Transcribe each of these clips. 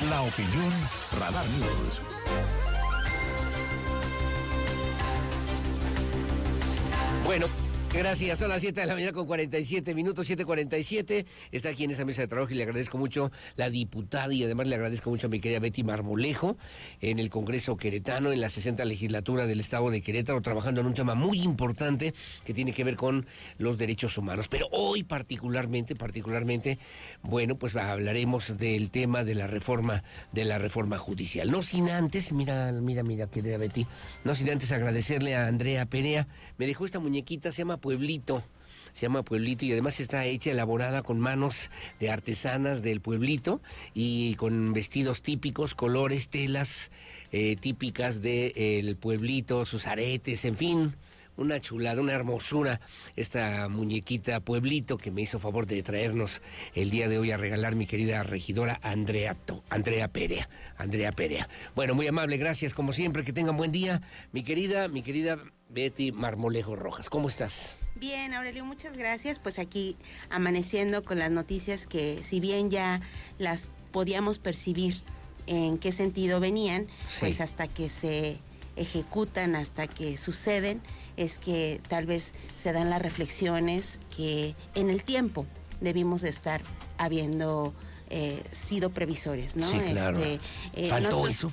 La opinión Radar News. Bueno, gracias. Son las 7 de la mañana con 47 minutos, 7:47. Está aquí en esa mesa de trabajo y le agradezco mucho la diputada y además le agradezco mucho a mi querida Betty Marmolejo en el Congreso queretano, en la 60ª legislatura del Estado de Querétaro, trabajando en un tema muy importante que tiene que ver con los derechos humanos. Pero hoy particularmente, bueno, pues hablaremos del tema de la reforma judicial. No sin antes, mira, querida Betty, no sin antes agradecerle a Andrea Perea. Me dejó esta muñequita, se llama Pueblito y además está hecha, elaborada con manos de artesanas del pueblito y con vestidos típicos, colores, telas típicas del pueblito, sus aretes, en fin. Una chulada, una hermosura, esta muñequita Pueblito que me hizo favor de traernos el día de hoy a regalar mi querida regidora Andrea Perea. Bueno, muy amable, gracias como siempre, que tengan buen día. Mi querida Betty Marmolejo Rojas, ¿cómo estás? Bien, Aurelio, muchas gracias. Pues aquí amaneciendo con las noticias que, si bien ya las podíamos percibir en qué sentido venían, sí, pues hasta que se ejecutan, hasta que suceden, es que tal vez se dan las reflexiones que en el tiempo debimos estar habiendo sido previsores, ¿no? Sí, claro. ¿Faltó eso?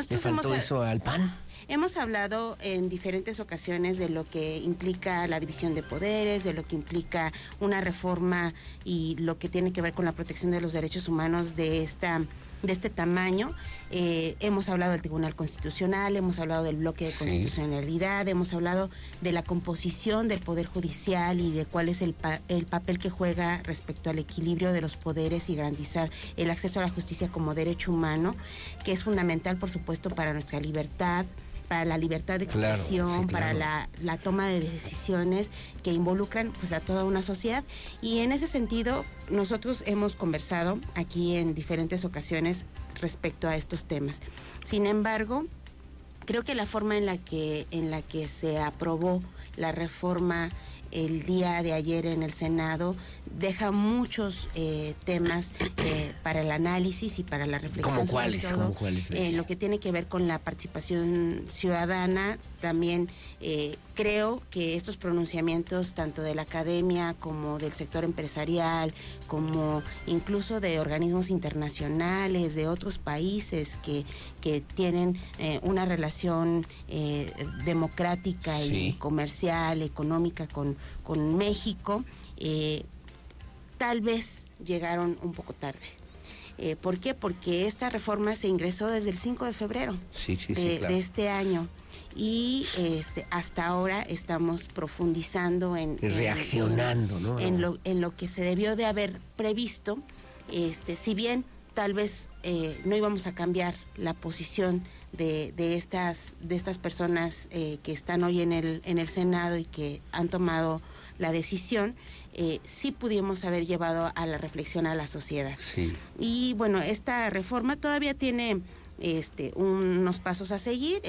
¿Le faltó eso al PAN? Hemos hablado en diferentes ocasiones de lo que implica la división de poderes, de lo que implica una reforma y lo que tiene que ver con la protección de los derechos humanos de este tamaño. Hemos hablado del Tribunal Constitucional, hemos hablado del bloque de constitucionalidad, hemos hablado de la composición del Poder Judicial y de cuál es el papel que juega respecto al equilibrio de los poderes y garantizar el acceso a la justicia como derecho humano, que es fundamental, por supuesto, para nuestra libertad, para la libertad de expresión, para la toma de decisiones que involucran pues a toda una sociedad. Y en ese sentido, nosotros hemos conversado aquí en diferentes ocasiones respecto a estos temas. Sin embargo, creo que la forma en la que se aprobó la reforma el día de ayer en el Senado deja muchos temas para el análisis y para la reflexión. ¿Cómo cuáles? Lo que tiene que ver con la participación ciudadana. También creo que estos pronunciamientos, tanto de la academia como del sector empresarial, como incluso de organismos internacionales, de otros países que tienen una relación democrática y comercial, económica con México, tal vez llegaron un poco tarde. ¿Por qué? Porque esta reforma se ingresó desde el 5 de febrero de este año. Y hasta ahora estamos profundizando reaccionando, ¿no? En lo que se debió de haber previsto. Si bien tal vez no íbamos a cambiar la posición de estas personas que están hoy en el Senado y que han tomado la decisión, sí pudimos haber llevado a la reflexión a la sociedad. Sí. Y bueno, esta reforma todavía tiene unos pasos a seguir,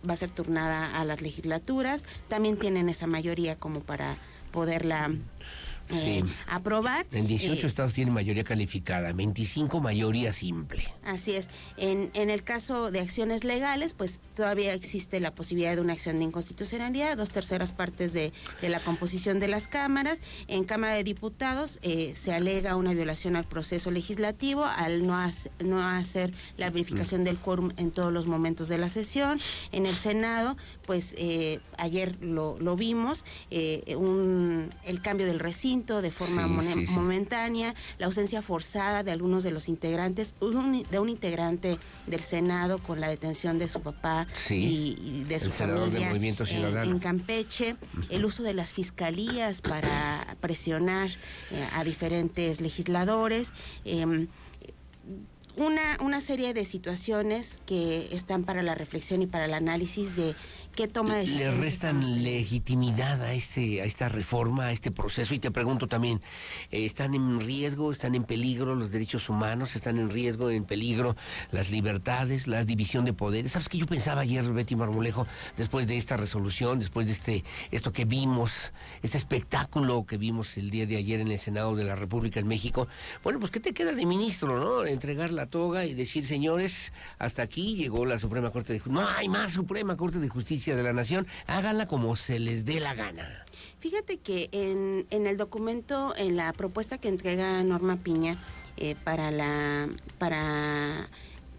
va a ser turnada a las legislaturas, también tienen esa mayoría como para poderla aprobar. En 18 estados tienen mayoría calificada, 25 mayoría simple. Así es. En el caso de acciones legales, pues todavía existe la posibilidad de una acción de inconstitucionalidad, 2/3 partes de la composición de las cámaras. En Cámara de Diputados se alega una violación al proceso legislativo al no hacer la verificación del quórum en todos los momentos de la sesión. En el Senado, pues ayer lo vimos, el cambio del recinto de forma momentánea, la ausencia forzada de algunos de los integrantes, de un integrante del Senado con la detención de su papá y de su familia en Campeche, el uso de las fiscalías para presionar a diferentes legisladores, una serie de situaciones que están para la reflexión y para el análisis de qué toma de decisiones. Le restan legitimidad a esta reforma, a este proceso, y te pregunto también, ¿están en riesgo, están en peligro los derechos humanos, están en riesgo, en peligro las libertades, la división de poderes? ¿Sabes qué yo pensaba ayer, Betty Marmolejo, después de esta resolución, después de esto que vimos, este espectáculo que vimos el día de ayer en el Senado de la República en México? Bueno, pues ¿qué te queda de ministro, no? Entregar la la toga y decir, señores, hasta aquí llegó la Suprema Corte de Justicia. No hay más Suprema Corte de Justicia de la Nación. Háganla como se les dé la gana. Fíjate que en el documento, en la propuesta que entrega Norma Piña para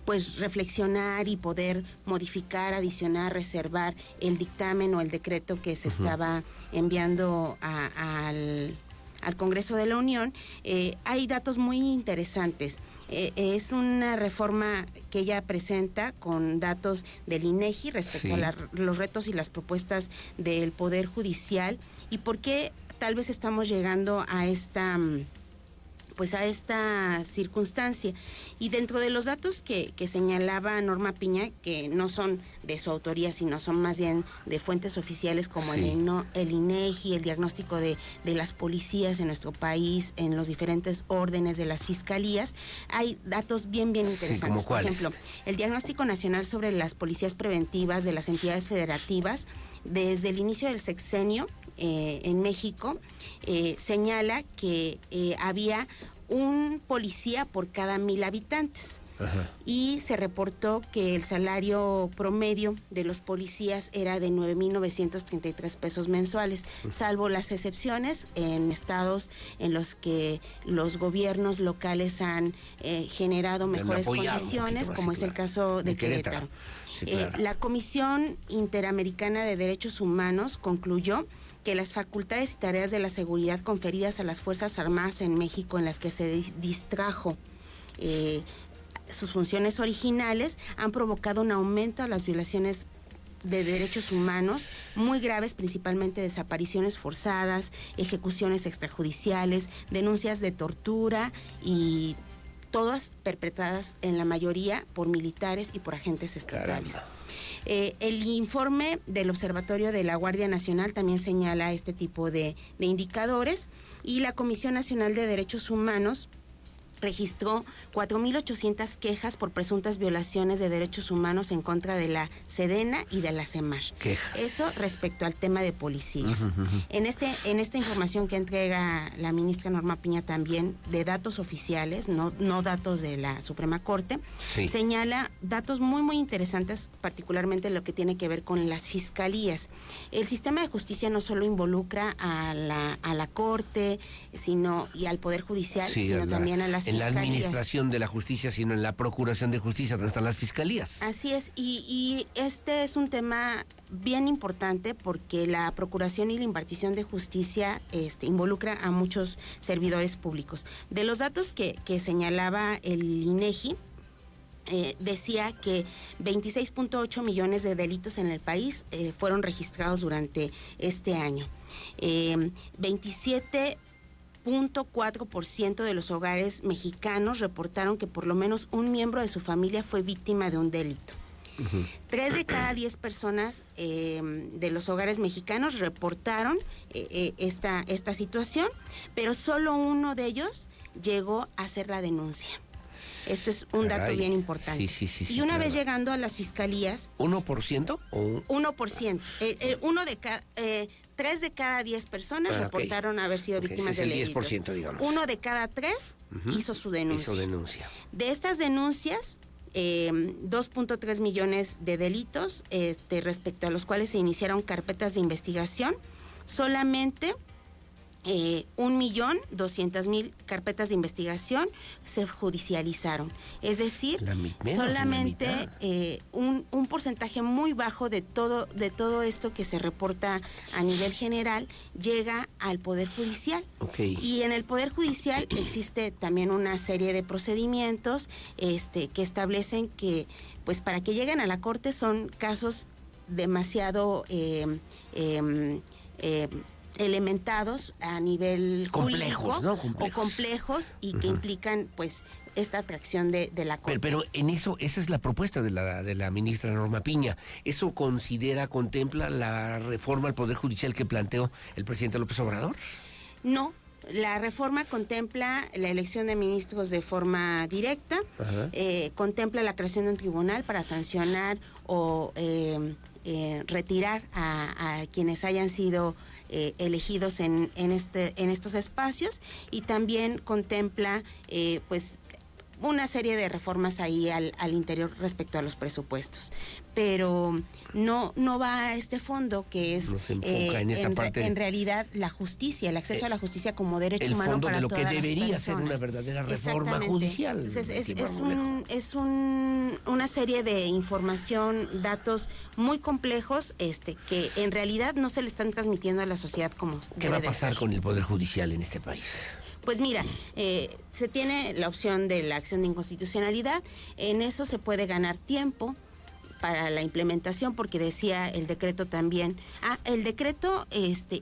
pues reflexionar y poder modificar, adicionar, reservar el dictamen o el decreto que se estaba enviando al Congreso de la Unión, hay datos muy interesantes. Es una reforma que ella presenta con datos del INEGI respecto a los retos y las propuestas del Poder Judicial y por qué tal vez estamos llegando a esta circunstancia. Y dentro de los datos que señalaba Norma Piña, que no son de su autoría, sino son más bien de fuentes oficiales como el INEGI, el diagnóstico de las policías en nuestro país, en los diferentes órdenes de las fiscalías, hay datos bien interesantes. ¿Cómo cuáles? Por ejemplo, el Diagnóstico Nacional sobre las Policías Preventivas de las entidades federativas, desde el inicio del sexenio en México, señala que había un policía por cada 1,000 habitantes. Ajá. Y se reportó que el salario promedio de los policías era de 9,933 pesos mensuales, salvo las excepciones en estados en los que los gobiernos locales han generado mejores condiciones, como es el caso de Querétaro. Sí, claro. La Comisión Interamericana de Derechos Humanos concluyó que las facultades y tareas de la seguridad conferidas a las Fuerzas Armadas en México, en las que se distrajo sus funciones originales, han provocado un aumento a las violaciones de derechos humanos muy graves, principalmente desapariciones forzadas, ejecuciones extrajudiciales, denuncias de tortura y todas perpetradas en la mayoría por militares y por agentes estatales. El informe del Observatorio de la Guardia Nacional también señala este tipo de indicadores y la Comisión Nacional de Derechos Humanos registró 4,800 quejas por presuntas violaciones de derechos humanos en contra de la Sedena y de la CEMAR. Quejas. Eso respecto al tema de policías. En esta información que entrega la ministra Norma Piña también, de datos oficiales, no datos de la Suprema Corte, señala datos muy interesantes, particularmente lo que tiene que ver con las fiscalías. El sistema de justicia no solo involucra a la Corte, y al Poder Judicial, sino también a las en la administración de la justicia, sino en la procuración de justicia, donde están las fiscalías. Así es, y este es un tema bien importante porque la procuración y la impartición de justicia involucra a muchos servidores públicos. De los datos que señalaba el INEGI, decía que 26.8 millones de delitos en el país fueron registrados durante este año. 27.4% de los hogares mexicanos reportaron que por lo menos un miembro de su familia fue víctima de un delito. 3 de cada 10 personas de los hogares mexicanos reportaron esta situación, pero solo uno de ellos llegó a hacer la denuncia. Esto es un dato bien importante. Sí, y una vez llegando a las fiscalías... ¿1%? 1%. 3 de cada 10 personas reportaron haber sido víctimas de delitos. Es el 10%, digamos. 1 de cada 3 hizo su denuncia. De estas denuncias, 2.3 millones de delitos respecto a los cuales se iniciaron carpetas de investigación. Solamente 1.200.000 carpetas de investigación se judicializaron. Es decir, solamente un porcentaje muy bajo de todo esto que se reporta a nivel general llega al Poder Judicial. Y en el Poder Judicial existe también una serie de procedimientos que establecen que, pues, para que lleguen a la Corte son casos demasiado elementados a nivel complejos, jurídico, ¿no? Complejos y que implican, pues, esta atracción de la Corte. Pero en eso, esa es la propuesta de la ministra Norma Piña. ¿Eso contempla la reforma al Poder Judicial que planteó el presidente López Obrador? No. La reforma contempla la elección de ministros de forma directa, contempla la creación de un tribunal para sancionar o retirar a quienes hayan sido elegidos en estos espacios, y también contempla pues una serie de reformas ahí al interior respecto a los presupuestos, pero no va a este fondo que es no se enfoca en esta parte, en realidad la justicia, el acceso a la justicia como derecho humano para todas las personas. El fondo de lo que debería ser una verdadera reforma judicial. Entonces es una serie de información, datos muy complejos que en realidad no se le están transmitiendo a la sociedad como ¿Qué va a pasar con el Poder Judicial en este país? Pues mira, se tiene la opción de la acción de inconstitucionalidad, en eso se puede ganar tiempo para la implementación, porque decía el decreto también, el decreto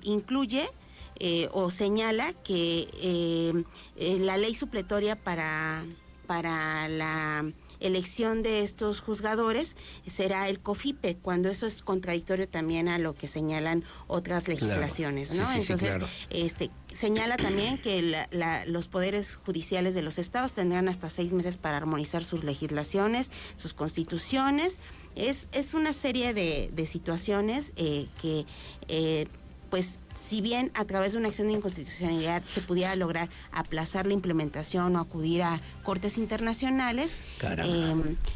incluye o señala que la ley supletoria para la elección de estos juzgadores será el COFIPE, cuando eso es contradictorio también a lo que señalan otras legislaciones, claro. ¿no? Sí, Entonces, claro. Señala también que los poderes judiciales de los estados tendrán hasta 6 meses para armonizar sus legislaciones, sus constituciones. Es una serie de situaciones que pues si bien a través de una acción de inconstitucionalidad se pudiera lograr aplazar la implementación o acudir a cortes internacionales,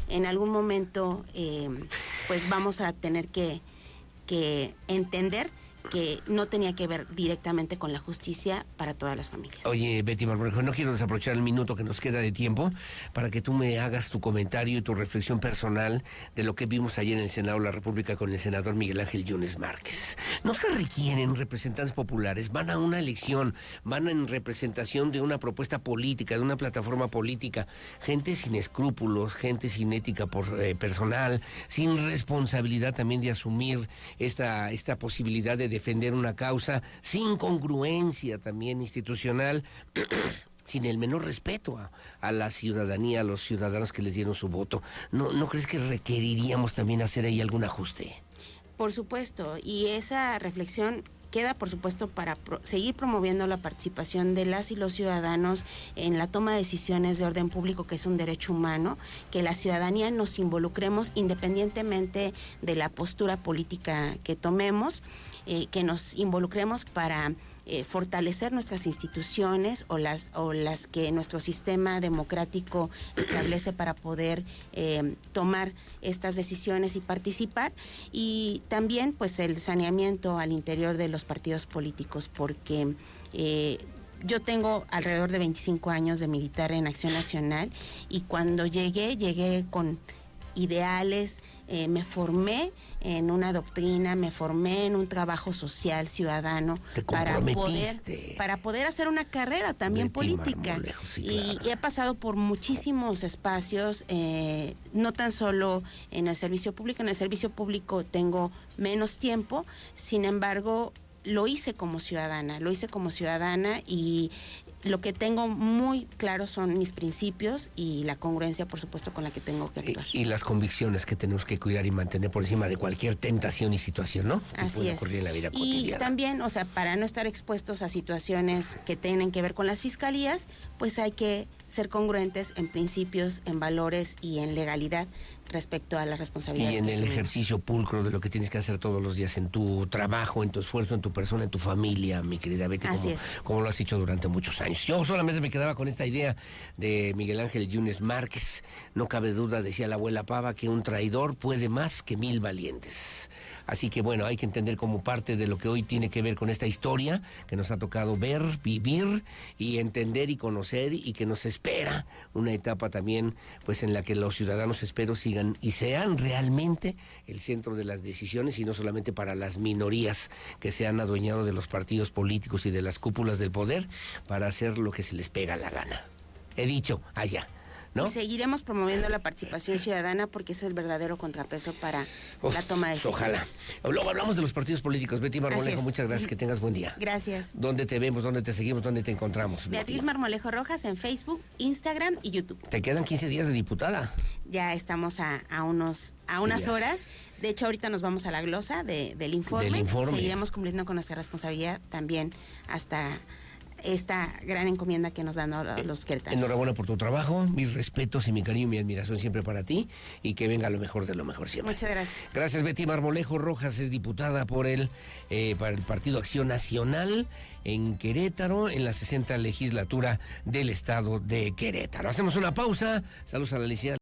en algún momento pues vamos a tener que entender que no tenía que ver directamente con la justicia para todas las familias. Oye, Betty Marmolejo, no quiero desaprovechar el minuto que nos queda de tiempo para que tú me hagas tu comentario y tu reflexión personal de lo que vimos ayer en el Senado de la República con el senador Miguel Ángel Yunes Márquez. No se requieren representantes populares, van a una elección, van en representación de una propuesta política, de una plataforma política, gente sin escrúpulos, gente sin ética personal, sin responsabilidad también de asumir esta posibilidad de defender una causa, sin congruencia también institucional, sin el menor respeto a la ciudadanía, a los ciudadanos que les dieron su voto. ¿No crees que requeriríamos también hacer ahí algún ajuste? Por supuesto, y esa reflexión queda, por supuesto, para seguir promoviendo la participación de las y los ciudadanos en la toma de decisiones de orden público, que es un derecho humano, que la ciudadanía nos involucremos independientemente de la postura política que tomemos, que nos involucremos para fortalecer nuestras instituciones o las que nuestro sistema democrático establece para poder tomar estas decisiones y participar, y también pues el saneamiento al interior de los partidos políticos, porque yo tengo alrededor de 25 años de militar en Acción Nacional, y cuando llegué con ideales, me formé en una doctrina, me formé en un trabajo social, ciudadano, para poder hacer una carrera también política. Marmolejo, sí, y he pasado por muchísimos espacios, no tan solo en el servicio público tengo menos tiempo, sin embargo, lo hice como ciudadana, y lo que tengo muy claro son mis principios y la congruencia, por supuesto, con la que tengo que actuar. Y las convicciones que tenemos que cuidar y mantener por encima de cualquier tentación y situación, ¿no? Que Así pueda es. ocurrir en la vida Y cotidiana. también, para no estar expuestos a situaciones que tienen que ver con las fiscalías, pues hay que ser congruentes en principios, en valores y en legalidad respecto a las responsabilidades. Y en que el asumimos. ejercicio pulcro de lo que tienes que hacer todos los días en tu trabajo, en tu esfuerzo, en tu persona, en tu familia, mi querida Betty, como lo has hecho durante muchos años. Yo solamente me quedaba con esta idea de Miguel Ángel Yunes Márquez. No cabe duda, decía la abuela Pava, que un traidor puede más que 1000 valientes. Así que bueno, hay que entender como parte de lo que hoy tiene que ver con esta historia que nos ha tocado ver, vivir y entender y conocer, y que nos espera una etapa también pues en la que los ciudadanos, espero, sigan y sean realmente el centro de las decisiones, y no solamente para las minorías que se han adueñado de los partidos políticos y de las cúpulas del poder para hacer lo que se les pega la gana. He dicho, allá. ¿No? Y seguiremos promoviendo la participación ciudadana, porque es el verdadero contrapeso para la toma de decisiones. Ojalá. Luego hablamos de los partidos políticos. Betty Marmolejo, muchas gracias, que tengas buen día. Gracias. ¿Dónde te vemos, dónde te seguimos, dónde te encontramos, Betty? Beatriz Marmolejo Rojas en Facebook, Instagram y YouTube. Te quedan 15 días de diputada. Ya estamos a unas horas. De hecho, ahorita nos vamos a la glosa del informe. Del informe. Seguiremos cumpliendo con nuestra responsabilidad también hasta esta gran encomienda que nos dan a los queretanos. Enhorabuena por tu trabajo, mis respetos y mi cariño y mi admiración siempre para ti, y que venga lo mejor de lo mejor siempre. Muchas gracias. Gracias, Betty Marmolejo Rojas, es diputada para el Partido Acción Nacional en Querétaro, en la 60ª legislatura del estado de Querétaro. Hacemos una pausa. Saludos a la licenciada